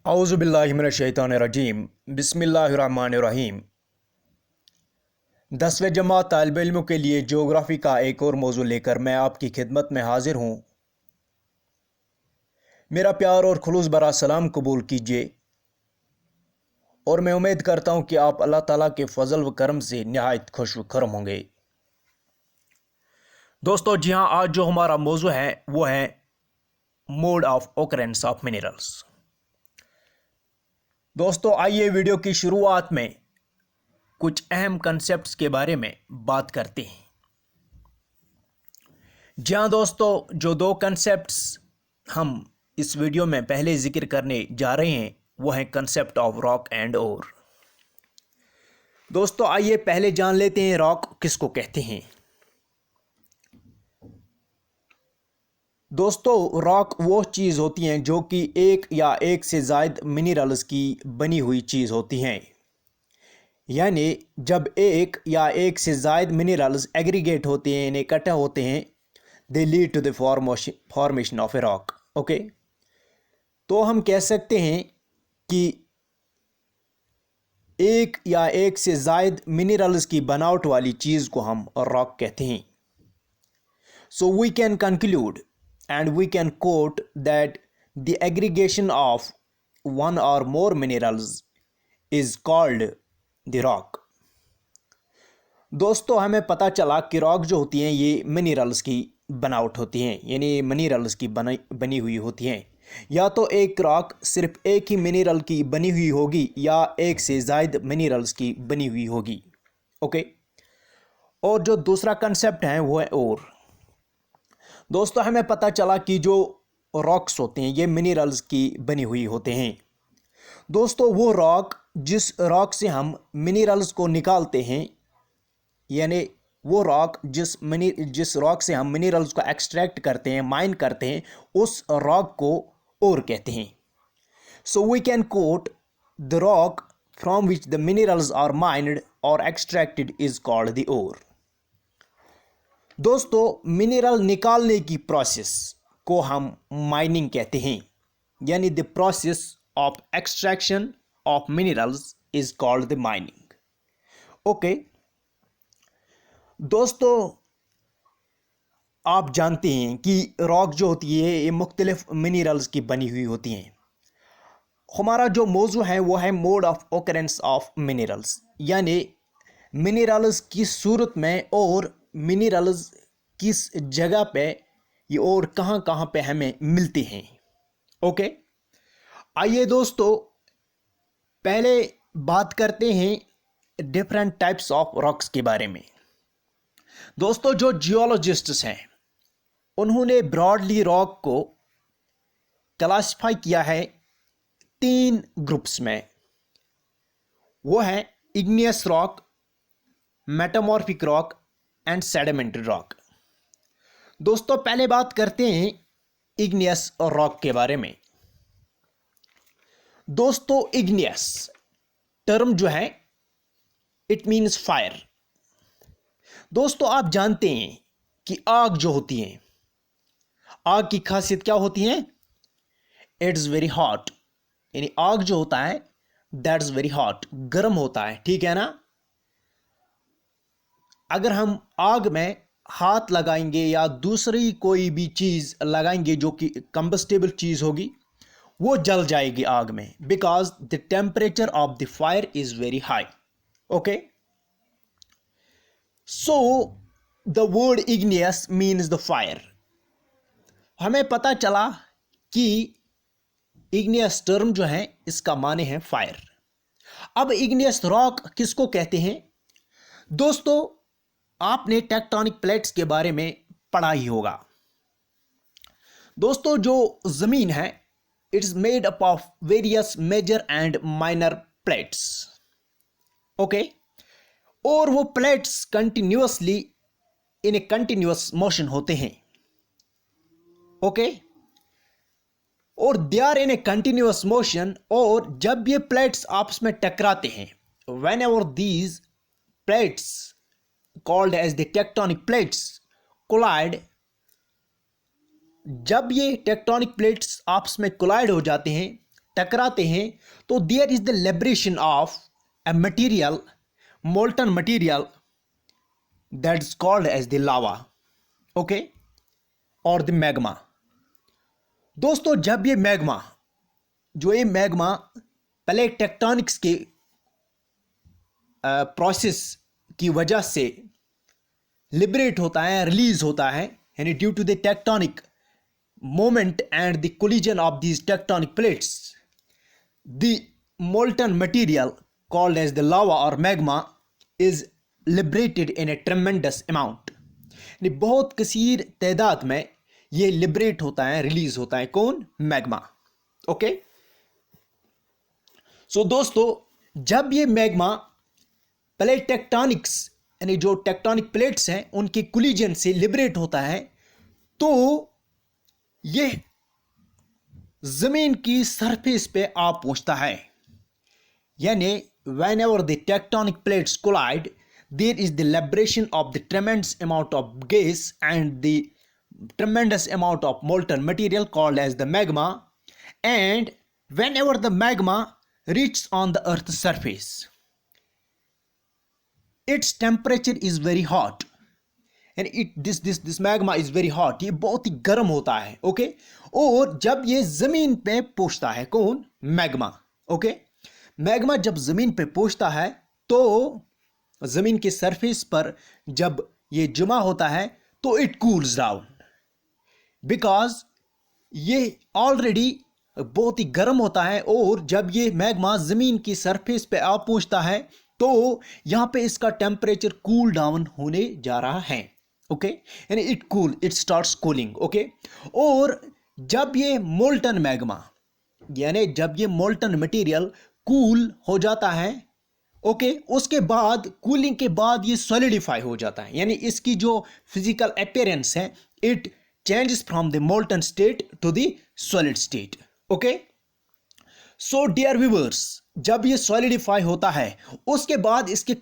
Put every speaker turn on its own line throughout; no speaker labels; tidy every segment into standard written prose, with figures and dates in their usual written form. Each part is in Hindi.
औज़ुबिल्लाहिमिनश्शैतानिर्रजीम बिस्मिल्लाहिर्रहमानिर्रहीम। 10वीं जमात तालिब इल्मों के लिए ज्योग्राफ़ी का एक और मौजू लेकर मैं आपकी खिदमत में हाजिर हूँ। मेरा प्यार और खुलूस भरा सलाम कबूल कीजिए और मैं उम्मीद करता हूँ कि आप अल्लाह ताला के फ़ज़ल व करम से निहायत खुश व खरम होंगे। दोस्तों जी हाँ, आज जो हमारा मौजू है वो है mode of occurrence of minerals. दोस्तों आइए वीडियो की शुरुआत में कुछ अहम कंसेप्ट्स के बारे में बात करते हैं। जी हाँ दोस्तों, जो दो कंसेप्ट्स हम इस वीडियो में पहले जिक्र करने जा रहे हैं वो है concept of rock and or. दोस्तों आइए पहले जान लेते हैं रॉक किसको कहते हैं। दोस्तों रॉक वो चीज़ होती हैं जो कि एक या एक से ज़ायद मिनरल्स की बनी हुई चीज़ होती हैं, यानी जब एक या एक से ज़ायद मिनरल्स एग्रीगेट होते हैं, यानी इकट्ठे होते हैं, they lead to the formation of a rock. Okay, तो हम कह सकते हैं कि एक या एक से ज़ायद मिनरल्स की बनावट वाली चीज़ को हम रॉक कहते हैं। So we can conclude and we can quote that the aggregation of one or more minerals is called the rock। दोस्तों हमें पता चला कि रॉक जो होती हैं ये मिनरल्स की बनावट होती हैं, यानी मिनरल्स की बनी हुई होती हैं। या तो एक रॉक सिर्फ एक ही मिनरल की बनी हुई होगी या एक से ज़ायद मिनरल्स की बनी हुई होगी। ओके, और जो दूसरा कंसेप्ट है वो है और। दोस्तों हमें पता चला कि जो रॉक्स होते हैं ये मिनरल्स की बनी हुई होते हैं। दोस्तों वो रॉक जिस रॉक से हम मिनरल्स को निकालते हैं, यानी वो रॉक जिस रॉक से हम मिनरल्स को एक्सट्रैक्ट करते हैं, माइन करते हैं, उस रॉक को ओर कहते हैं। So we can quote the rock from which the minerals are mined or extracted is called the ore. दोस्तों मिनरल निकालने की प्रोसेस को हम माइनिंग कहते हैं, यानी the process of extraction of minerals is called the mining. Okay दोस्तों, आप जानते हैं कि रॉक जो होती है ये मुख्तलिफ मिनरल्स की बनी हुई होती हैं। हमारा जो मौजू है वो है mode of occurrence of minerals, यानी मिनरल्स की सूरत में और मिनरल्स किस जगह पे ये और कहाँ कहाँ पे हमें मिलते हैं। ओके, आइए दोस्तों पहले बात करते हैं डिफरेंट टाइप्स ऑफ रॉक्स के बारे में। दोस्तों जो जियोलॉजिस्ट्स हैं उन्होंने ब्रॉडली रॉक को क्लासिफाई किया है 3 ग्रुप्स में। वो है igneous rock, metamorphic rock and sedimentary rock. दोस्तों पहले बात करते हैं इग्नियस रॉक के बारे में। दोस्तों इग्नियस टर्म जो है इट मीन्स फायर। दोस्तों आप जानते हैं कि आग जो होती है, आग की खासियत क्या होती है? इट्स वेरी हॉट, यानी आग जो होता है दैट्स वेरी हॉट, गर्म होता है, ठीक है ना। अगर हम आग में हाथ लगाएंगे या दूसरी कोई भी चीज लगाएंगे जो कि कंबस्टेबल चीज होगी, वो जल जाएगी आग में, because the temperature of the fire is very high. Okay, so the word igneous means the fire. हमें पता चला कि इग्नियस टर्म जो है इसका माने है फायर। अब इग्नियस रॉक किसको कहते हैं? दोस्तों आपने टेक्टोनिक प्लेट्स के बारे में पढ़ा ही होगा। दोस्तों जो जमीन है it's made up of various major and minor plates. Okay, और वो plates continuously in a continuous motion होते हैं। ओके, और they are in a continuous motion, और जब ये प्लेट्स आपस में टकराते हैं, whenever these plates called as the tectonic plates collide, जब ये टेक्टोनिक प्लेट्स आपस में कोलाइड हो जाते हैं, टकराते हैं तो there is the liberation of a material, molten material that is called as the lava, okay, or the magma. दोस्तों जब ये मैग्मा प्लेट टेक्टोनिक्स के प्रोसेस की वजह से लिबरेट होता है, रिलीज होता है, यानी due to the tectonic moment and the collision of these tectonic plates, the molten material called as the lava or magma is liberated in a tremendous amount. यानी बहुत कसीर तादाद में ये लिबरेट होता है, रिलीज होता है, कौन? Magma, okay. सो दोस्तों जब ये मैग्मा प्लेट टेक्टोनिक्स यानी जो टेक्टोनिक प्लेट्स हैं उनके कोलिजन से लिबरेट होता है तो ये जमीन की सरफेस पे आ पहुंचता है, यानी whenever the tectonic plates collide, there is the liberation of the tremendous amount of gas and the tremendous amount of molten material called as the magma. And whenever the magma reaches on the earth's surface, its temperature is very hot and this magma is very hot. ये बहुत ही गर्म होता है, ओके। और जब ये जमीन पे पहुंचता है, कौन? Magma, okay. मैग्मा जब ज़मीन पे पहुंचता है तो ज़मीन के सरफेस पर जब ये जमा होता है तो इट कूल्स डाउन, बिकॉज ये ऑलरेडी बहुत ही गर्म होता है। और जब ये मैग्मा ज़मीन की सरफेस पे आ पहुंचता है तो यहाँ पे इसका टेम्परेचर कूल डाउन होने जा रहा है, ओके, यानी इट स्टार्ट्स कूलिंग, ओके। और जब ये मोल्टन मैग्मा यानी जब ये मोल्टन मटेरियल कूल हो जाता है, ओके, उसके बाद कूलिंग के बाद ये सॉलिडिफाई हो जाता है, यानी इसकी जो फिजिकल अपीयरेंस है it changes from the molten state to the solid state, okay. So dear viewers, जब ये सॉलिडिफाई होता है उसके बाद इसके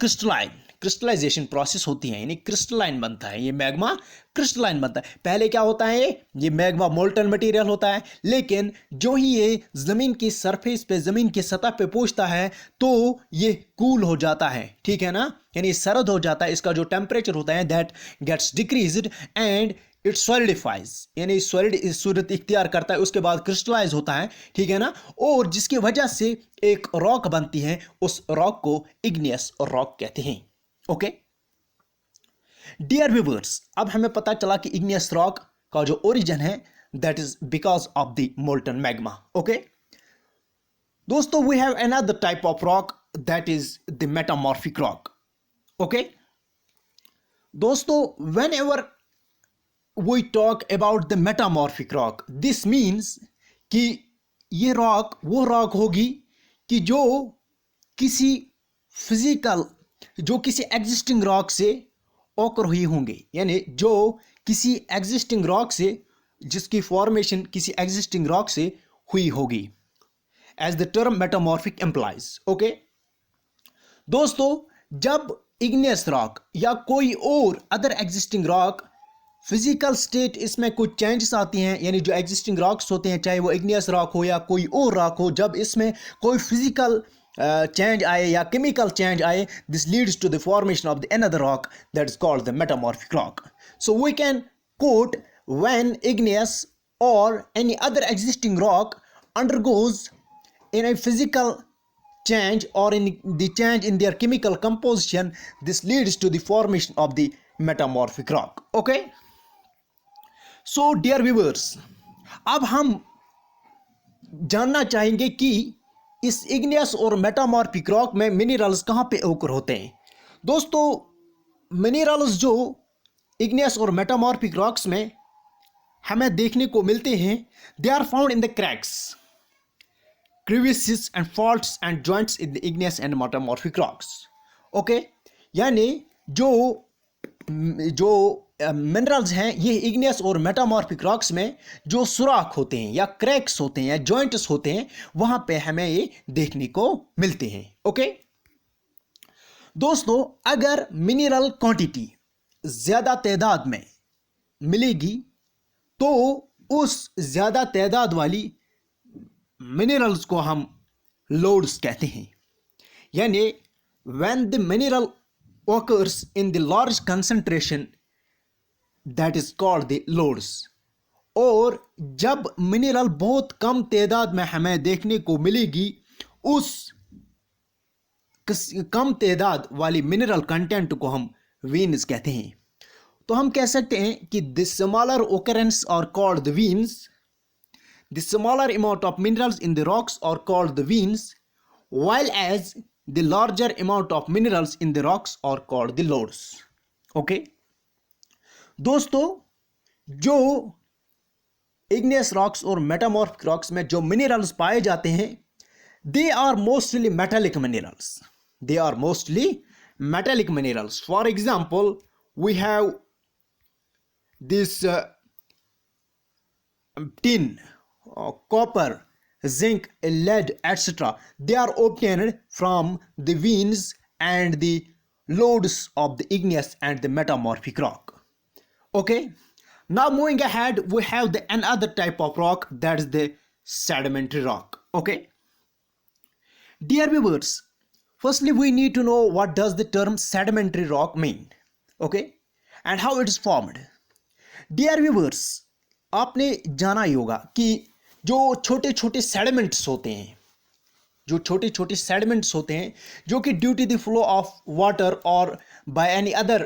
क्रिस्टलाइजेशन प्रोसेस होती है, यानी क्रिस्टलाइन बनता है, ये मैग्मा क्रिस्टलाइन बनता है। पहले क्या होता है, ये मैग्मा मोल्टन मटेरियल होता है, लेकिन जो ही ये ज़मीन की सरफेस पे, ज़मीन की सतह पे पहुंचता है तो ये कूल हो जाता है, ठीक है ना, यानी सर्द हो जाता है। इसका जो टेम्परेचर होता है that gets decreased and it solidifies, यानी सॉलिड सूरत इख्तियार करता है, उसके बाद क्रिस्टलाइज होता है, ठीक है ना। और जिसकी वजह से एक रॉक बनती है, उस रॉक को इग्नियस रॉक कहते हैं, ओके। डियर व्यूअर्स, अब हमें पता चला कि इग्नियस रॉक का जो ओरिजिन है that is because of the molten magma, okay. दोस्तों we have another type of rock that is the metamorphic rock, okay. दोस्तों whenever we talk about the metamorphic rock, this means कि ये रॉक वो रॉक होगी कि जो किसी एग्जिस्टिंग रॉक से ओकर हुई होंगे, यानी जो किसी एग्जिस्टिंग रॉक से, जिसकी फॉर्मेशन किसी एग्जिस्टिंग रॉक से हुई होगी, as the term metamorphic employs, okay. दोस्तों जब इग्नियस रॉक या कोई और other existing rock physical state इसमें कुछ चेंजेस आती हैं, यानी जो एग्जिस्टिंग रॉक्स होते हैं, चाहे वो इग्नियस रॉक हो या कोई और रॉक हो, जब इसमें कोई फिजिकल चेंज आए या केमिकल चेंज आए, this leads to the formation of the another rock that is called the metamorphic rock. So we can quote when igneous or any other existing rock undergoes in a physical change or in the change in their chemical composition, this leads to the formation of the metamorphic rock, okay. So dear viewers, अब हम जानना चाहेंगे कि इस इग्नियस और मेटामॉर्फिक रॉक में मिनरल्स कहाँ पे ओकर होते हैं। दोस्तों मिनरल्स जो इग्नियस और मेटामॉर्फिक रॉक्स में हमें देखने को मिलते हैं, they are found in the cracks, crevices and faults and joints in the igneous and metamorphic rocks, okay। यानी जो मिनरल्स हैं ये इग्नियस और मेटामॉर्फिक रॉक्स में जो सुराख होते हैं या क्रैक्स होते हैं या जॉइंट्स होते हैं, वहां पे हमें ये देखने को मिलते हैं, ओके। दोस्तों अगर मिनरल क्वांटिटी ज्यादा तादाद में मिलेगी तो उस ज्यादा तादाद वाली मिनरल्स को हम लोड्स कहते हैं, यानी when the mineral occurs in the large concentration that is called the lodes। और जब मिनरल बहुत कम तादाद में हमें देखने को मिलेगी, उस कम तादाद वाली मिनरल कंटेंट को हम वीन्स कहते हैं। तो हम कह सकते हैं कि the smaller occurrence are called the veins, the smaller amount of minerals in the rocks are called the veins, while as the larger amount of minerals in the rocks are called the lodes। Okay दोस्तों, जो इग्नियस रॉक्स और मेटामॉर्फिक रॉक्स में जो मिनरल्स पाए जाते हैं, they are mostly metallic minerals, they are mostly metallic minerals. For example we have this tin, copper, zinc, lead, etc. They are obtained from the veins and the lodes of the igneous and the metamorphic rock। Okay, now moving ahead, we have the another type of rock, that is the sedimentary rock। Okay, dear viewers, firstly we need to know what does the term sedimentary rock mean, okay, and how it is formed। Dear viewers, आपने जाना ही होगा कि जो छोटे छोटे सेडिमेंट्स होते हैं, जो छोटे छोटे सेडिमेंट्स होते हैं, जो कि due to the flow of water or by any other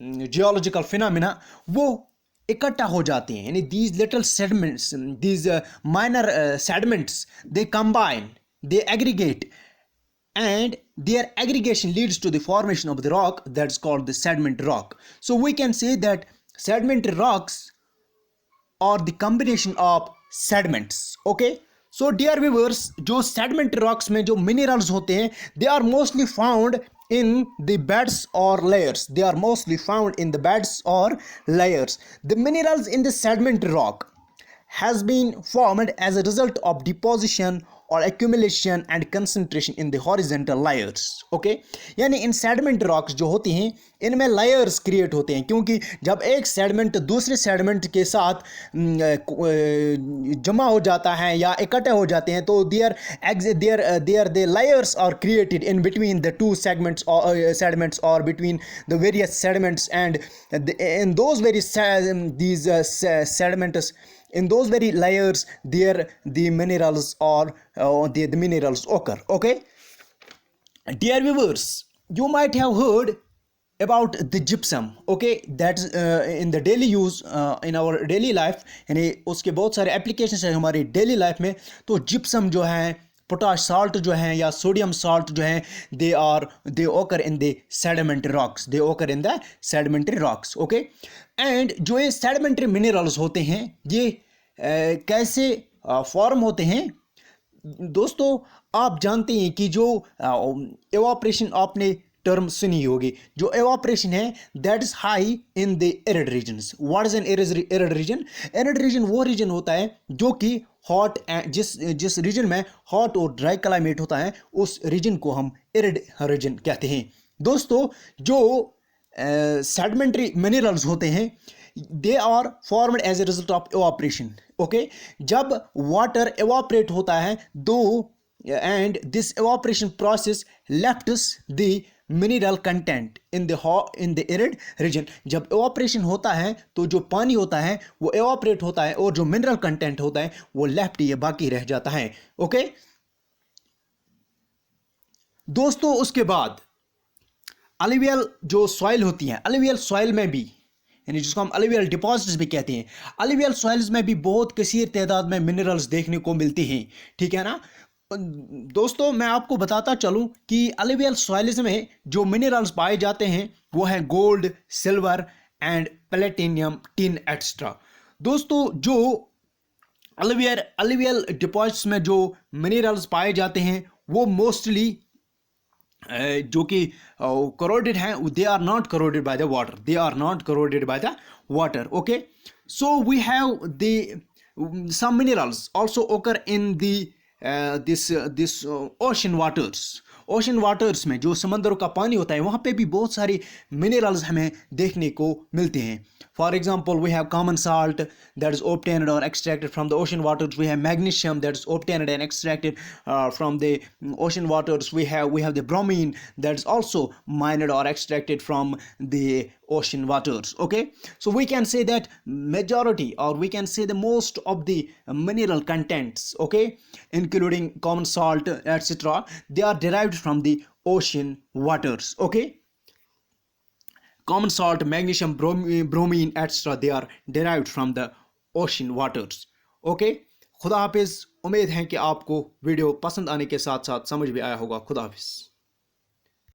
geological phenomena वो इकट्ठा हो जाते हैं, यानी these little sediments, these minor sediments, they combine, they aggregate, and their aggregation leads to the formation of the rock that is called the sedimentary rock। So we can say that sedimentary rocks or the combination of sediments। okay, so dear viewers, जो sedimentary rocks में जो minerals होते हैं, they are mostly found in the beds or layers, they are mostly found in the beds or layers। The minerals in the sedimentary rock has been formed as a result of deposition or accumulation and concentration in the horizontal layers। okay, यानी इन सेडिमेंट रॉक्स जो होती हैं, इनमें लेयर्स क्रिएट होते हैं, क्योंकि जब एक सेडिमेंट दूसरे सेडिमेंट के साथ जमा हो जाता है या इकट्ठे हो जाते हैं, तो there the layers are created in between the two sediments or between the various sediments, and in those very these sediments, in those very layers there the minerals or the minerals occur। okay, dear viewers, you might have heard about the gypsum। okay, that's in the daily use, in our daily life, यानी उसके बहुत सारे एप्लीकेशंस हैं हमारी डेली लाइफ में। तो जिप्सम जो है, पोटाश साल्ट जो है या सोडियम साल्ट जो है, दे ओकर इन द सेडिमेंट्री रॉक्स, दे ओकर in the sedimentary rocks. Okay, and जो ये सेडिमेंट्री मिनरल्स होते हैं, ये कैसे फॉर्म होते हैं दोस्तों? आप जानते हैं कि जो एवापोरेशन आपने टर्म सुनी होगी, जो एवापोरेशन है that is high in the arid regions. What is an arid region? Arid region वो रीजन होता है जो कि हॉट, जिस रीजन में हॉट और ड्राई क्लाइमेट होता है, उस रीजन को हम एरिड रीजन कहते हैं। दोस्तों, जो सेडिमेंट्री मिनरल्स होते हैं, they are formed as a result of evaporation. Okay, जब वाटर एवापोरेट होता है दो, and this evaporation process lefts the mineral content in the arid region. जब एवापोरेशन होता है तो जो पानी होता है वो एवापोरेट होता है, और जो मिनरल कंटेंट होता है वो लेफ्ट, ये बाकी रह जाता है। ओके दोस्तों, उसके बाद अलुवियल जो सॉइल होती है, अलुवियल सॉइल में भी, यानी जिसको हम अलुवियल डिपॉजिट्स भी कहते हैं, अलुवियल सॉइल्स में भी बहुत कसीर तादाद में मिनरल्स देखने को मिलती हैं। ठीक है ना दोस्तों, मैं आपको बताता चलूं कि अलुवियल सॉइल्स में जो मिनरल्स पाए जाते हैं वो है gold, silver and platinum, tin extra. दोस्तों, जो अलुवियल डिपॉजिट्स में जो मिनरल्स पाए जाते हैं वो मोस्टली जो कि corroded हैं, they are not corroded by the water, they are not corroded by the water। okay, so we have the some minerals also occur in the this ocean waters, ocean waters में जो समंदरों का पानी होता है वहाँ पे भी बहुत सारी मिनरल्स हमें देखने को मिलते हैं. For example we have common salt that is obtained or extracted from the ocean waters. We have magnesium that is obtained and extracted from the ocean waters. We have the bromine that is also mined or extracted from the ocean waters. Okay, so we can say that majority, or we can say the most of the mineral contents, okay, including common salt, etc., they are derived from the ocean waters. Okay, common salt, magnesium, bromine, etc., they are derived from the ocean waters. Okay, खुदा हाफिज. उम्मीद है कि आपको वीडियो पसंद आने के साथ साथ समझ भी आया होगा. खुदा हाफिज.